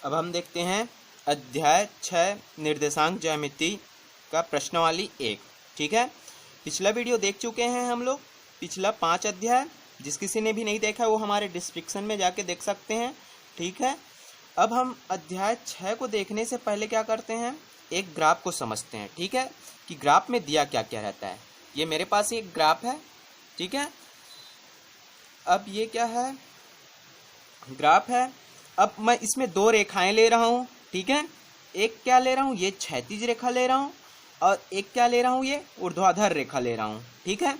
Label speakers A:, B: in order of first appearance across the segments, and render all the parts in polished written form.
A: अब हम देखते हैं अध्याय 6 निर्देशांक ज्यामिति का प्रश्नावली 1। ठीक है, पिछला वीडियो देख चुके हैं हम लोग, पिछला 5 अध्याय। जिस किसी ने भी नहीं देखा वो हमारे डिस्क्रिप्शन में जाके देख सकते हैं। ठीक है, अब हम अध्याय 6 को देखने से पहले क्या करते हैं, एक ग्राफ को समझते हैं। ठीक है, कि ग्राफ में दिया क्या क्या रहता है। ये मेरे पास एक ग्राफ है। ठीक है, अब ये क्या है, ग्राफ है। अब मैं इसमें 2 रेखाएं ले रहा हूँ। ठीक है, एक क्या ले रहा हूँ, ये क्षैतिज रेखा ले रहा हूँ, और एक क्या ले रहा हूँ, ये ऊर्ध्वाधर रेखा ले रहा हूँ। ठीक है,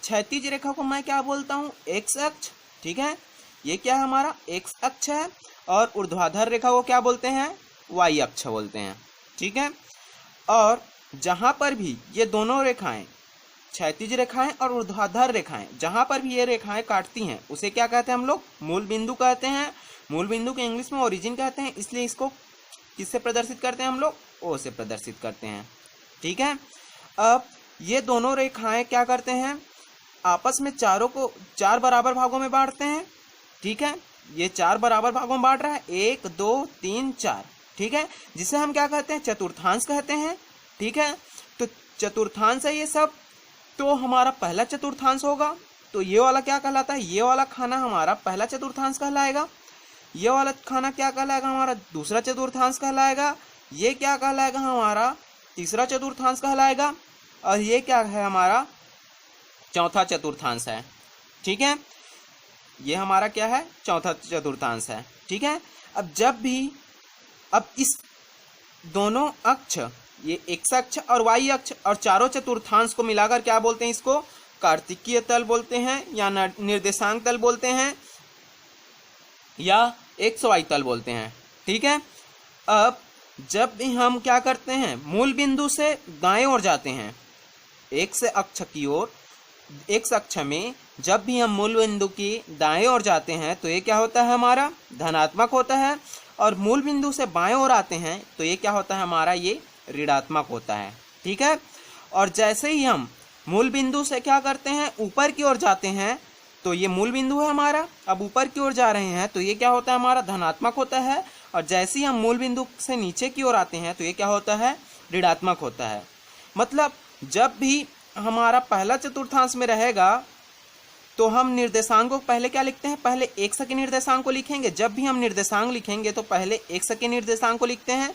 A: क्षैतिज रेखा को मैं क्या बोलता हूँ, एक्स अक्ष। ठीक है, ये क्या है हमारा एक्स अक्ष है, और ऊर्ध्वाधर रेखा को क्या बोलते हैं, वाई अक्ष बोलते हैं। ठीक है, और जहाँ पर भी ये दोनों रेखाएं, क्षैतिज रेखाएं और ऊर्ध्वाधर रेखाएं, जहां पर भी ये रेखाएं काटती हैं उसे क्या कहते हैं हम लोग, मूल बिंदु कहते हैं। मूल बिंदु के इंग्लिश में ओरिजिन कहते हैं, इसलिए इसको किससे प्रदर्शित करते हैं हम लोग, ओ से प्रदर्शित करते हैं। ठीक है, अब ये दोनों रेखाएं क्या करते हैं, आपस में चारों को 4 बराबर भागों में बांटते हैं। ठीक है, ये 4 बराबर भागों में बांट रहा है, 1 2 3 4। ठीक है, जिसे हम क्या कहते हैं, चतुर्थांश कहते हैं। ठीक है, तो चतुर्थांश है ये सब, तो हमारा पहला चतुर्थांश होगा। तो ये वाला क्या कहलाता है, ये वाला खाना हमारा पहला चतुर्थांश कहलाएगा। ये वाला खाना क्या कहलाएगा, हमारा दूसरा चतुर्थांश कहलाएगा। ये क्या कहलाएगा, हमारा तीसरा चतुर्थांश कहलाएगा। और ये क्या है, हमारा चौथा चतुर्थांश है। ठीक है, ये हमारा क्या है, चौथा चतुर्थांश है। ठीक है, अब जब भी अब इस दोनों अक्ष, ये एक्स अक्ष और वाई अक्ष और चारों चतुर्थांश को मिलाकर क्या बोलते हैं, इसको कार्तिकीय तल बोलते हैं, या निर्देशांक तल बोलते हैं, या एक्स वाई तल बोलते हैं। ठीक है, अब जब भी हम क्या करते हैं, मूल बिंदु से दाएं ओर जाते हैं, एक्स अक्ष की ओर, एक्स अक्ष में जब भी हम मूल बिंदु की दाएं ओर जाते हैं तो ये क्या होता है, हमारा धनात्मक होता है। और मूल बिंदु से बाएं ओर आते हैं तो ये क्या होता है, हमारा ये ऋणात्मक होता है। ठीक है, और जैसे ही हम मूल बिंदु से क्या करते हैं, ऊपर की ओर जाते हैं, तो ये मूल बिंदु है हमारा, अब ऊपर की ओर जा रहे हैं तो ये क्या होता है, हमारा धनात्मक होता है। और जैसे ही हम मूल बिंदु से नीचे की ओर आते हैं तो ये क्या होता है, ऋणात्मक होता है। मतलब जब भी हमारा पहला चतुर्थांश में रहेगा तो हम निर्देशांक को पहले क्या लिखते हैं, पहले एक्स के निर्देशांक को लिखेंगे। जब भी हम निर्देशांक लिखेंगे तो पहले एक्स के निर्देशांक को लिखते हैं,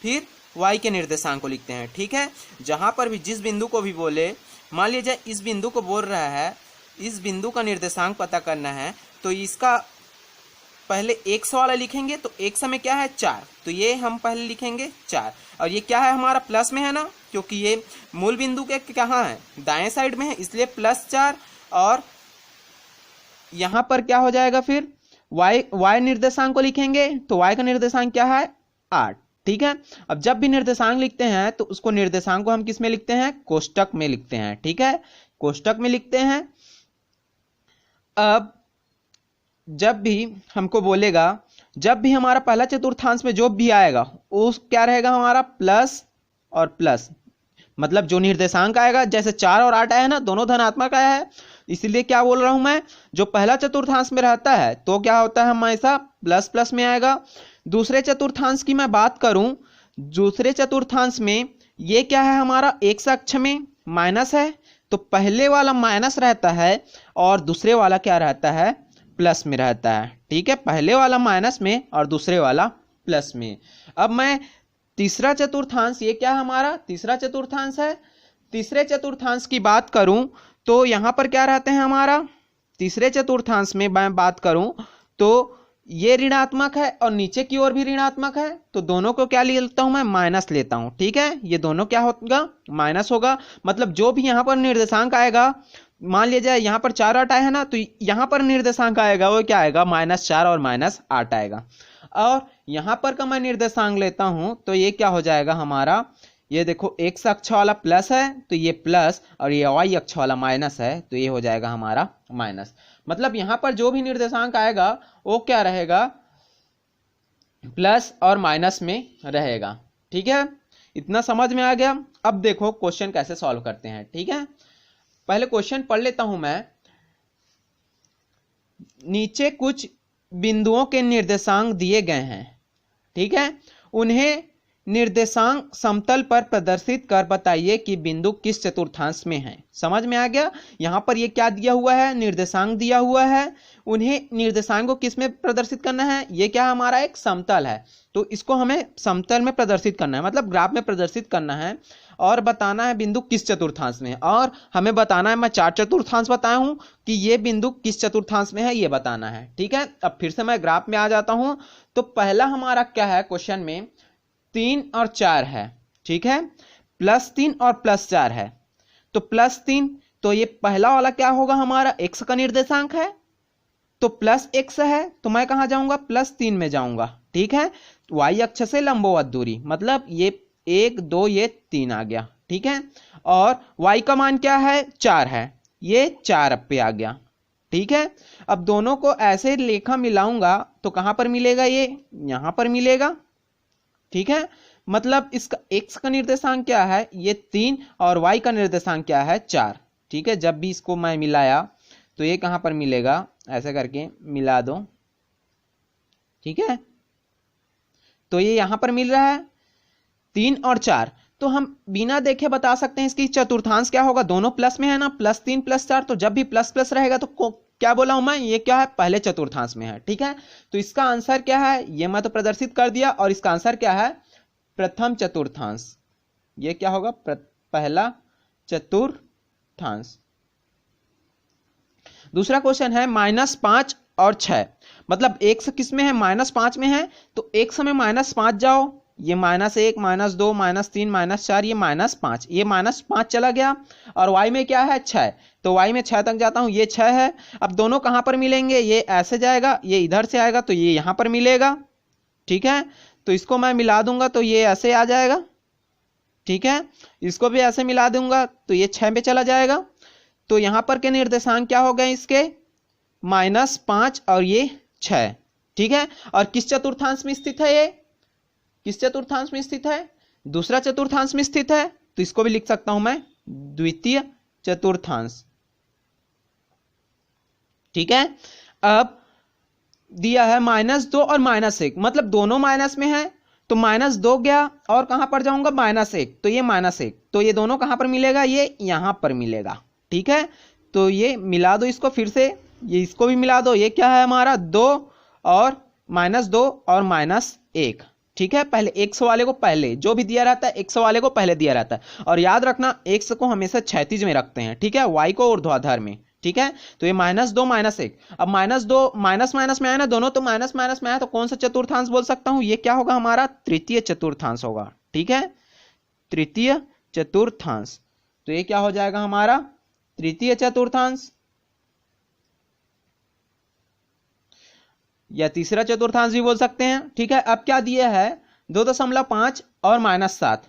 A: फिर वाई के निर्देशांक को लिखते हैं। ठीक है, जहां पर भी जिस बिंदु को भी बोले, मान लीजिए इस बिंदु को बोल रहा है, इस बिंदु का निर्देशांक पता करना है, तो इसका पहले एक्स वाला लिखेंगे। तो एक्स में क्या है, 4, तो ये हम पहले लिखेंगे 4। और ये क्या है, हमारा प्लस में है ना, क्योंकि ये मूल बिंदु के कहाँ है, दाएं साइड में है, इसलिए +4। और यहां पर क्या हो जाएगा, फिर वाई निर्देशांक को लिखेंगे, तो वाई का निर्देशांक क्या है, 8। ठीक है, अब जब भी निर्देशांक लिखते हैं तो उसको निर्देशांक को हम किस में लिखते हैं, कोष्टक में लिखते हैं। ठीक है, कोष्टक में लिखते हैं। अब जब भी हमको बोलेगा, जब भी हमारा पहला चतुर्थांश में जो भी आएगा वो क्या रहेगा, हमारा प्लस और प्लस, मतलब जो निर्देशांक आएगा, जैसे 4 और 8 आया है ना, दोनों धनात्मक आया है, इसलिए क्या बोल रहा हूं मैं, जो पहला चतुर्थांश में रहता है तो क्या होता है, हमेशा प्लस प्लस में आएगा। दूसरे चतुर्थांश की मैं बात करूं, दूसरे चतुर्थांश में ये क्या है, हमारा एक्स अक्ष में माइनस है, तो पहले वाला माइनस रहता है और दूसरे वाला क्या रहता है, प्लस में रहता है। ठीक है, पहले वाला माइनस में और दूसरे वाला प्लस में। अब मैं तीसरा चतुर्थांश, ये क्या है, हमारा तीसरा चतुर्थांश है, तीसरे चतुर्थांश की बात करूं तो यहां पर क्या रहते हैं, हमारा तीसरे चतुर्थांश में मैं बात करूं तो ये ऋणात्मक है और नीचे की ओर भी ऋणात्मक है, तो दोनों को क्या लेता हूं मैं, माइनस लेता हूं। ठीक है, ये दोनों क्या होगा, माइनस होगा। मतलब जो भी यहां पर निर्देशांक आएगा, मान लीजिए यहां पर 4 8 है ना, तो यहां पर निर्देशांक आएगा वो क्या आएगा, -4 और -8 आएगा। और यहां पर का मैं निर्देशांक लेता हूं तो ये क्या हो जाएगा, हमारा ये देखो एक्स अक्ष वाला प्लस है तो ये प्लस, और ये वाई अक्ष वाला माइनस है तो ये हो जाएगा हमारा माइनस। मतलब यहां पर जो भी निर्देशांक आएगा वो क्या रहेगा, प्लस और माइनस में रहेगा। ठीक है, इतना समझ में आ गया। अब देखो क्वेश्चन कैसे सॉल्व करते हैं। ठीक है, पहले क्वेश्चन पढ़ लेता हूं मैं। नीचे कुछ बिंदुओं के निर्देशांक दिए गए हैं। ठीक है। उन्हें निर्देशांक समतल पर प्रदर्शित कर बताइए कि बिंदु किस चतुर्थांश में है। समझ में आ गया। यहां पर ये क्या दिया हुआ है, निर्देशांक दिया हुआ है। उन्हें निर्देशांक को किस में प्रदर्शित करना है, ये क्या हमारा एक समतल है, तो इसको हमें समतल में प्रदर्शित करना है, मतलब ग्राफ में प्रदर्शित करना है और बताना है बिंदु किस चतुर्थांश में है। और हमें बताना है, मैं 4 चतुर्थांश बताया हूं कि ये बिंदु किस चतुर्थांश में है, ये बताना है। ठीक है। अब फिर से मैं ग्राफ में आ जाता हूं। तो पहला हमारा क्या है क्वेश्चन में, 3 और 4 है। ठीक है। +3 और +4 है। तो +3, तो ये पहला वाला क्या होगा हमारा, x का निर्देशांक है, तो +x है, तो मैं कहां जाऊंगा, +3 में जाऊंगा। ठीक है। y अक्ष से लंबवत दूरी, मतलब ये 1 2 ये 3 आ गया। ठीक है। और y का मान क्या है, 4 है, ये 4 पे आ गया। ठीक है। अब दोनों को ऐसे लेखा मिलाऊंगा तो कहां पर मिलेगा, ये यहां पर मिलेगा। ठीक है। मतलब इसका x का निर्देशांक क्या है, ये 3 और y का निर्देशांक क्या है, 4। ठीक है। जब भी इसको मैं मिलाया तो ये कहां पर मिलेगा, ऐसे करके मिला दो। ठीक है। तो ये यहां पर मिल रहा है 3 और 4। तो हम बिना देखे बता सकते हैं इसकी चतुर्थांश क्या होगा, दोनों प्लस में है ना, +3 +4, तो जब भी प्लस प्लस रहेगा तो क्या बोला हूं मैं, ये क्या है, पहले चतुर्थांश में है। ठीक है। तो इसका आंसर क्या है, ये मैं तो प्रदर्शित कर दिया, और इसका आंसर क्या है, प्रथम चतुर्थांश। ये क्या होगा, पहला चतुर्थांश। दूसरा क्वेश्चन है -5 और 6, मतलब x किस में है, -5 में है, तो x में -5 जाओ, ये -1 -2 -3 -4, ये -5, ये -5 चला गया। और y में क्या है, 6, तो y में 6 तक जाता हूं, ये 6 है। अब दोनों कहां पर मिलेंगे, ये ऐसे जाएगा, ये इधर से आएगा, तो ये यहां पर मिलेगा। ठीक है। तो इसको मैं मिला दूंगा तो ये ऐसे आ जाएगा। ठीक है। इसको भी ऐसे मिला दूंगा तो ये 6 पे चला जाएगा। तो यहां पर के निर्देशांक क्या हो गए इसके, -5 और ये 6। ठीक है। और किस चतुर्थांश में स्थित है, ये किस चतुर्थांश में स्थित है, दूसरा चतुर्थांश में स्थित है। तो इसको भी लिख सकता हूं मैं द्वितीय चतुर्थांश। ठीक है। अब दिया है -2 और -1, मतलब दोनों माइनस में है, तो -2 गया और कहां पर जाऊंगा, -1, तो ये -1, तो ये दोनों कहां पर मिलेगा, ये यहां पर मिलेगा। ठीक है। तो ये मिला दो इसको फिर से, ये इसको भी मिला दो, ये क्या है हमारा 2 और -2 और -1। ठीक है। पहले x वाले को पहले, जो भी दिया रहता है x वाले को पहले दिया रहता है, और याद रखना x को हमेशा क्षैतिज में रखते हैं। ठीक है। y को ऊर्ध्वाधर में। ठीक है। तो ये -2 -1, अब -2 माइनस माइनस में आया ना, दोनों तो माइनस माइनस में आया, तो कौन सा चतुर्थांश बोल सकता हूं, ये क्या होगा हमारा, तृतीय चतुर्थांश होगा। ठीक है। तृतीय चतुर्थांश, तो ये क्या हो जाएगा हमारा, तृतीय चतुर्थांश, या तीसरा चतुर्थांश भी बोल सकते हैं। ठीक है। अब क्या दिया है, 2.5 और -7,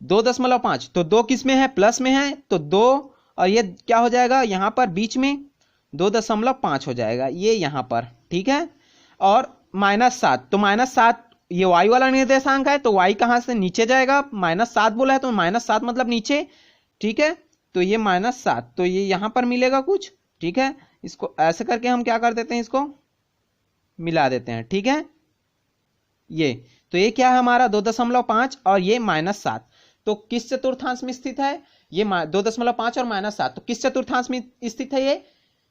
A: 2.5, तो 2 किस में है, प्लस में है, तो 2 और ये क्या हो जाएगा यहां पर बीच में 2.5 हो जाएगा, ये यहां पर। ठीक है। और -7, तो -7 ये y वाला निर्देशांक है, तो y कहां से नीचे जाएगा, -7 बोला है, तो -7 मतलब नीचे। ठीक है। तो ये -7, तो ये यहां पर मिलेगा कुछ। ठीक है। इसको ऐसे करके हम क्या कर देते हैं, इसको मिला देते हैं। ठीक है। ये तो ये क्या है हमारा 2.5 और ये -7, तो किस चतुर्थांश में स्थित है, ये 2.5 और -7, तो किस चतुर्थांश में स्थित है, ये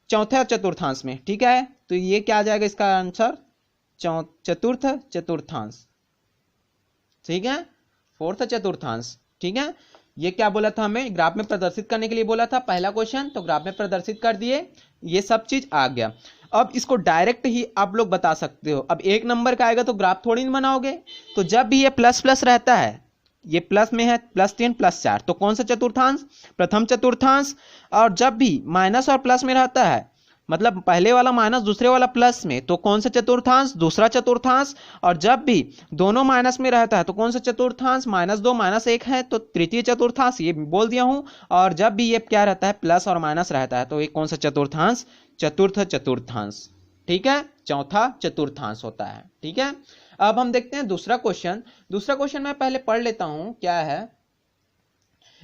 A: चौथे चतुर्थांश में। ठीक है। तो ये क्या आ जाएगा इसका आंसर, चतुर्थ चतुर्थांश। ठीक है। फोर्थ चतुर्थांश। ठीक है। ये क्या बोला था, हमें ग्राफ में प्रदर्शित करने के लिए बोला था, पहला क्वेश्चन, तो ग्राफ में प्रदर्शित कर दिए, ये सब चीज आ गया। अब इसको डायरेक्ट ही आप लोग बता सकते हो। अब 1 नंबर का आएगा तो ग्राफ थोड़ी नहीं बनाओगे, तो जब भी ये प्लस प्लस रहता है, ये प्लस में है, +3 +4, तो कौन सा चतुर्थांश, प्रथम चतुर्थांश। और जब भी माइनस और प्लस में रहता है, मतलब पहले वाला माइनस दूसरे वाला प्लस में, तो कौन सा चतुर्थांश, दूसरा चतुर्थांश। और जब भी दोनों माइनस में रहता है तो कौन सा चतुर्थांश, -2 -1 है, तो तृतीय चतुर्थांश, ये बोल दिया हूं। और जब भी ये क्या रहता है, प्लस और माइनस रहता है, तो ये कौन सा चतुर्थांश, चतुर्थ चतुर्थांश। ठीक है। चौथा चतुर्थांश होता है। ठीक है। अब हम देखते हैं दूसरा क्वेश्चन। दूसरा क्वेश्चन मैं पहले पढ़ लेता हूं, क्या है,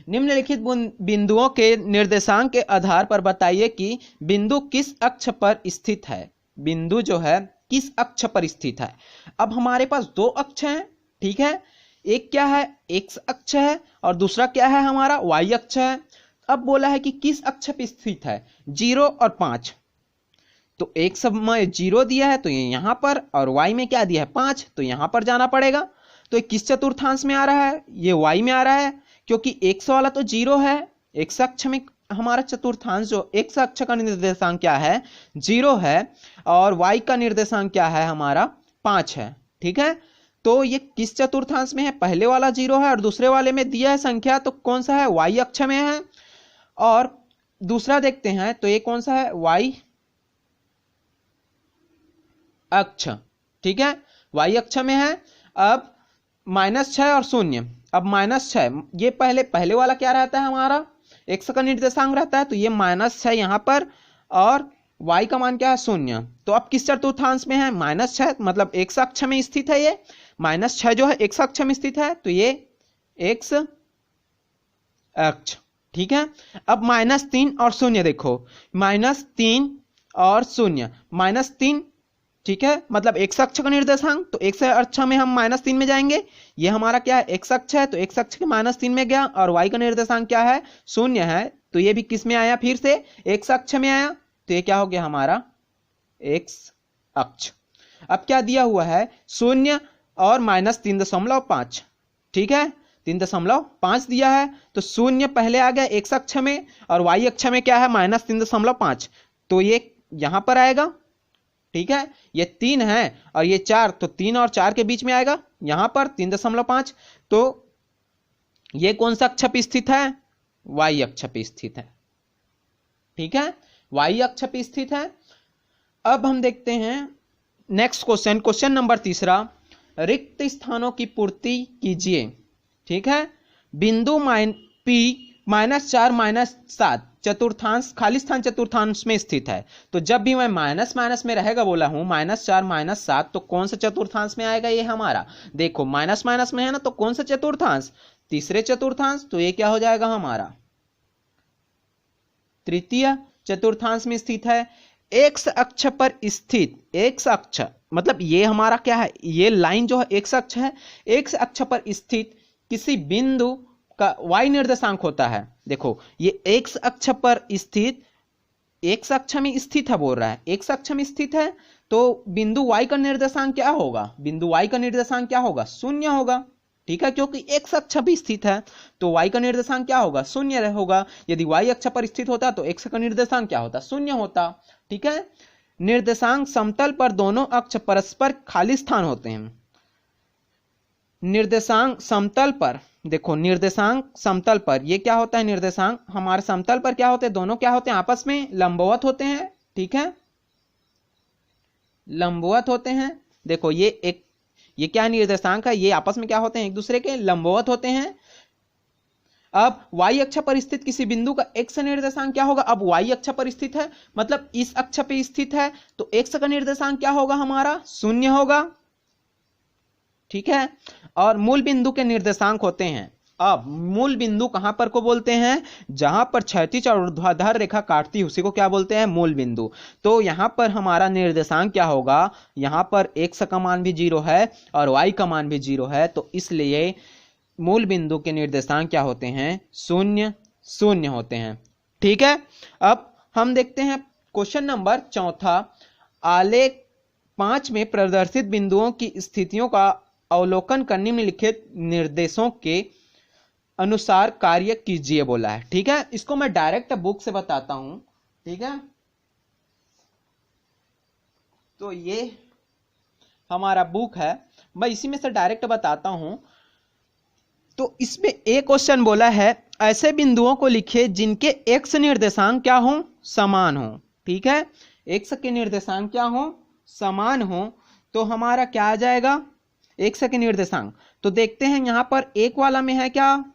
A: निम्नलिखित बिंदुओं के निर्देशांक के आधार पर बताइए कि बिंदु किस अक्ष पर स्थित है। बिंदु जो है
B: किस अक्ष पर स्थित है। अब हमारे पास दो अक्ष हैं, ठीक है, एक क्या है एक्स अक्ष है और दूसरा क्या है हमारा वाई अक्ष है। अब बोला है कि किस अक्ष पर स्थित है, 0 और 5। तो एक समय 0 दिया है तो ये यहां पर, और y में क्या दिया है 5, तो यहां पर जाना पड़ेगा। तो ये किस चतुर्थांश में आ रहा है, ये y में आ रहा है, क्योंकि x वाला तो 0 है। x अक्ष में हमारा चतुर्थांश जो x अक्ष का निर्देशांक क्या है 0 है, और y का निर्देशांक क्या है हमारा 5 है, ठीक है। तो ये किस चतुर्थांश में है, पहले वाला 0 है और दूसरे वाले में दिया है संख्या, तो कौन सा है y अक्ष में है। और दूसरा देखते हैं तो ये कौन सा है y अक्ष, ठीक है, y अक्ष में है। अब -6 और 0, अब -6 ये पहले वाला क्या रहता है हमारा x का निर्देशांक रहता है, तो ये -6 यहां पर, और y का मान क्या है 0। तो अब किस चतुर्थांश में है, -6 मतलब x अक्ष में स्थित है, ये -6 जो है x अक्ष में स्थित है, तो ये x अक्ष, ठीक है। अब -3 और 0 देखो, -3 और 0, -3, ठीक है, मतलब x अक्ष का निर्देशांक, तो x अक्ष में हम -3 में जाएंगे। ये हमारा क्या है x अक्ष है, तो x अक्ष के -3 में गया, और y का निर्देशांक क्या है 0 है, तो ये भी किस में आया, फिर से x अक्ष में आया, तो ये क्या हो गया हमारा x अक्ष। अब क्या दिया हुआ है 0 और -3.5, ठीक है, 3.5 दिया है, तो 0 पहले आ गया x अक्ष में, और y अक्ष में क्या है -3.5, तो ये यहां पर आएगा, ठीक है। ये 3 है और ये 4, तो 3 और 4 के बीच में आएगा यहां पर 3.5, तो ये कौन सा अक्ष पे स्थित है, y अक्ष पे स्थित है, ठीक है, y अक्ष पे स्थित है। अब हम देखते हैं नेक्स्ट क्वेश्चन, क्वेश्चन नंबर 3, रिक्त स्थानों की पूर्ति कीजिए, ठीक है। बिंदु P -4 -7 चतुर्थांश खाली स्थान चतुर्थांश में स्थित है। तो जब भी मैं माइनस में रहेगा बोला हूं -4 -7, तो कौन सा चतुर्थांश में आएगा, ये हमारा देखो माइनस में है ना, तो कौन सा चतुर्थांश, तीसरे चतुर्थांश, तो ये क्या हो जाएगा हमारा तृतीय चतुर्थांश में स्थित है। एक्स अक्ष पर स्थित, एक्स अक्ष मतलब ये हमारा क्या है, ये लाइन जो है एक्स अक्ष है, एक्स अक्ष पर स्थित किसी बिंदु का y निर्देशांक होता है। देखो ये x अक्ष पर स्थित, x अक्ष में स्थित है बोल रहा है, x अक्ष में स्थित है, तो बिंदु y का निर्देशांक क्या होगा, बिंदु y का निर्देशांक क्या होगा 0 होगा, ठीक है, क्योंकि x अक्ष भी स्थित है तो y का निर्देशांक क्या होगा 0 होगा। यदि y अक्ष पर स्थित होता तो x का निर्देशांक क्या होता 0 होता, ठीक है। निर्देशांक समतल पर दोनों अक्ष परस्पर खाली स्थान होते हैं। निर्देशांक समतल पर, देखो निर्देशांक समतल पर ये क्या होता है, निर्देशांक हमारे समतल पर क्या होते हैं, दोनों क्या होते हैं आपस में लंबवत होते हैं, ठीक है, लंबवत होते हैं। देखो ये क्या निर्देशांक है, ये आपस में क्या होते हैं एक दूसरे के लंबवत होते हैं। अब y अक्ष पर स्थित किसी बिंदु का x निर्देशांक क्या होगा, अब y अक्ष पर स्थित है मतलब इस अक्ष पे स्थित है, तो x का निर्देशांक क्या होगा हमारा 0 होगा, ठीक है। और मूल बिंदु के निर्देशांक होते हैं। अब मूल बिंदु कहां पर को बोलते हैं, जहां पर क्षैतिज और ऊर्ध्वाधर रेखा काटती है उसी को क्या बोलते हैं मूल बिंदु। तो यहां पर हमारा निर्देशांक क्या होगा, यहां पर x का मान भी 0 है और y का मान भी 0 है, तो इसलिए मूल बिंदु के निर्देशांक क्या होते हैं 0 0 होते हैं, ठीक है। अब हम देखते हैं क्वेश्चन नंबर 4, आलेख 5 में प्रदर्शित बिंदुओं की स्थितियों का अवलोकन करने में लिखित निर्देशों के अनुसार कार्य कीजिए बोला है, ठीक है। इसको मैं डायरेक्ट बुक से बताता हूं, ठीक है। तो ये हमारा बुक है, मैं इसी में से डायरेक्ट बताता हूं। तो इसमें एक क्वेश्चन बोला है, ऐसे बिंदुओं को लिखिए जिनके x निर्देशांक क्या हो समान हो, ठीक है, x के निर्देशांक क्या हो समान हो। तो हमारा क्या आ जाएगा x के निर्देशांक, तो देखते हैं यहां पर एक वाला में है क्या,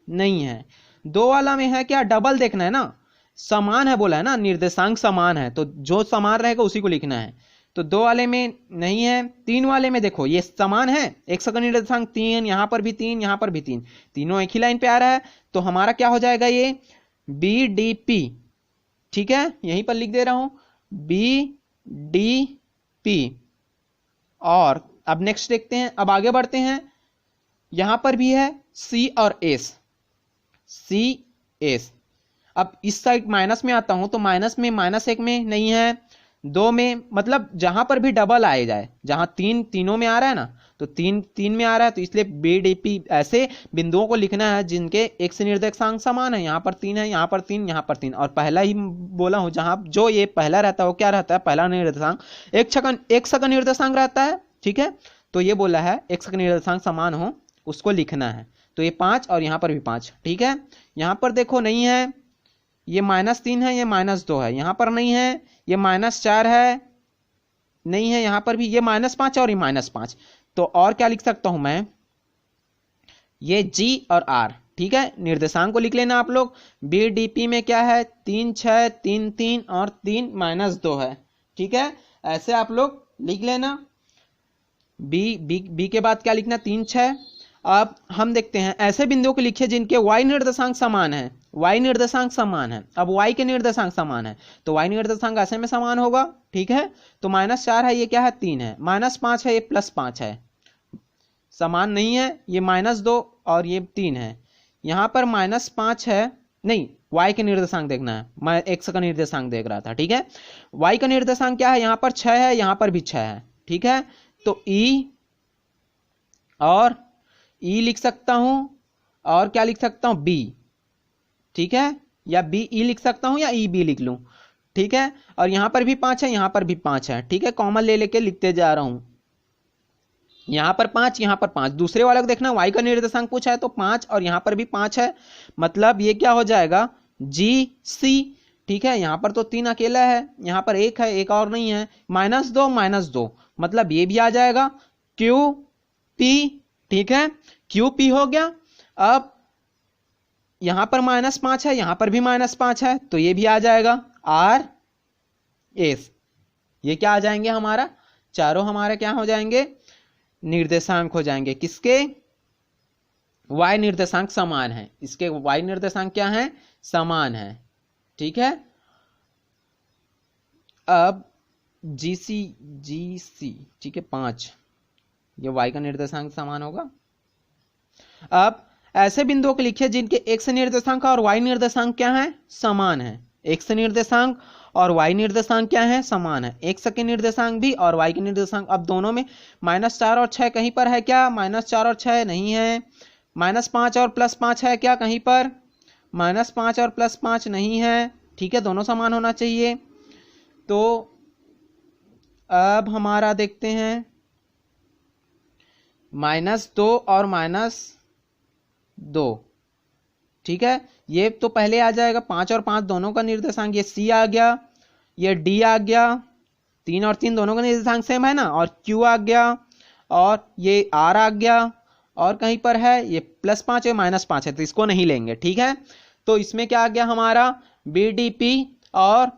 B: नहीं है, 2 वाला में है क्या, डबल देखना है ना, समान है बोला है ना, निर्देशांक समान है तो जो समान रहेगा उसी को लिखना है, तो 2 वाले में नहीं है। 3 वाले में देखो ये समान है, x का निर्देशांक 3, यहां पर भी 3, यहां पर भी 3, तीनों एक ही लाइन पे आ रहा है, तो हमारा क्या हो जाएगा ये BDP, ठीक है, यहीं पर लिख दे रहा हूं BDP, और अब नेक्स्ट देखते हैं, अब आगे बढ़ते हैं। यहां पर भी है सी और एस, सी एस। अब इस साइड माइनस में आता हूं तो माइनस में -1 में नहीं है, 2 में, मतलब जहां पर भी डबल आए जाए, जहां तीनों में आ रहा है ना, तो तीन में आ रहा है, तो इसलिए बीडीपी ऐसे बिंदुओं को लिखना है जिनके x निर्देशांक समान है। यहां पर 3 है, यहां पर 3, यहां पर 3। और पहला ही बोला हूं, जहां जो ये पहला रहता है वो क्या रहता है, पहला निर्देशांक x का निर्देशांक रहता है, ठीक है। तो ये बोला है x का निर्देशांक समान हो उसको लिखना है, तो ये 5 और यहां पर भी 5, ठीक है। यहां पर देखो नहीं है, ये -3 है, ये -2 है, यहां पर नहीं है, ये -4 है, नहीं है, यहां पर भी ये -5 और ये -5। तो और क्या लिख सकता हूं मैं, ये G और R, ठीक है। निर्देशांक को लिख लेना आप लोग। BDP में क्या है, 3 6 3 3 और 3 -2 है, ठीक है। ऐसे आप लोग लिख लेना। B के बाद क्या लिखना, 3 6। अब हम देखते हैं ऐसे बिंदुओं को लिखिए जिनके y निर्देशांक समान है, y निर्देशांक समान है। अब y के निर्देशांक समान है तो y निर्देशांक ऐसे में समान होगा, ठीक है। तो -4 है, ये क्या है, 3 है, -5 है, ये +5 है, समान नहीं है, ये -2 और ये 3 है। यहां पर -5 है, नहीं, y के निर्देशांक देखना है, मैं x का निर्देशांक देख रहा था, ठीक है। y का निर्देशांक क्या है, यहां पर 6 है, यहां पर भी 6 है, ठीक है। तो E और E लिख सकता हूं, और क्या लिख सकता हूं, B, ठीक है, या BE लिख सकता हूं या EB लिख लूं, ठीक है। और यहां पर भी 5 है, यहां पर भी 5 है, ठीक है। कॉमन ले लेके लिखते जा रहा हूं, यहां पर 5, यहां पर 5। दूसरे वाले को देखना, y का निर्देशांक पूछा है तो 5 और यहां पर भी 5 है, मतलब ये क्या हो जाएगा, GC, ठीक है। यहां पर तो 3 अकेला है, यहां पर 1 है, एक और नहीं है, -2 मतलब ये भी आ जाएगा, QP, ठीक है, QP हो गया। अब यहां पर -5 है, यहां पर भी -5 है, तो ये भी आ जाएगा RS। ये क्या आ जाएंगे हमारा, चारों हमारे क्या हो जाएंगे, निर्देशांक हो जाएंगे, किसके, y निर्देशांक समान है, इसके y निर्देशांक क्या है, समान है, ठीक है। अब GC, ठीक है, 5, ये y का निर्देशांक समान होगा। अब ऐसे बिंदुओं को लिखिए जिनके x निर्देशांक और y निर्देशांक क्या है, समान है। x निर्देशांक और y निर्देशांक क्या है, समान है। x के निर्देशांक भी और y के निर्देशांक, अब दोनों में -4 और 6 कहीं पर है क्या, -4 और 6 नहीं है। -5 और +5 है क्या कहीं पर, -5 और +5 नहीं है, ठीक है, दोनों समान होना चाहिए। तो अब हमारा देखते हैं -2 और -2, ठीक है। ये तो पहले आ जाएगा, 5 और 5 दोनों का निर्देशांक, ये C आ गया, ये D आ गया, 3 और 3 दोनों का निर्देशांक सेम है ना, और Q आ गया, और ये R आ गया, और कहीं पर है ये +5 है, -5 है, तो इसको नहीं लेंगे, ठीक है। तो इसमें क्या आ गया हमारा, BDP और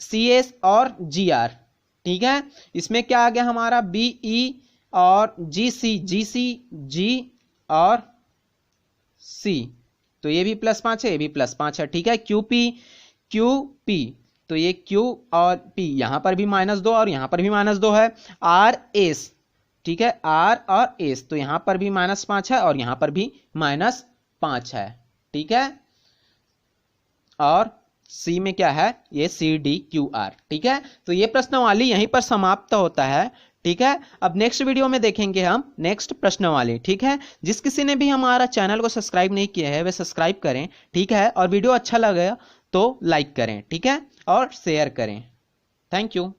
B: CS और GR, ठीक है। इसमें क्या आ गया हमारा, BE और GC, G और C, तो ये भी +5 है, ये भी +5 है, ठीक है। QP, तो ये Q और P, यहां पर भी -2 और यहां पर भी -2 है। RS, ठीक है, R और S, तो यहां पर भी -5 है और यहां पर भी -5 है, ठीक है। और C में क्या है, ये CDQR, ठीक है। तो ये प्रश्नवाली यहीं पर समाप्त होता है, ठीक है। अब नेक्स्ट वीडियो में देखेंगे हम नेक्स्ट प्रश्नवाली, ठीक है। जिस किसी ने भी हमारा चैनल को सब्सक्राइब नहीं किया है वे सब्सक्राइब करें, ठीक है। और वीडियो अच्छा लगे तो लाइक करें, ठीक है, और शेयर करें। Thank you.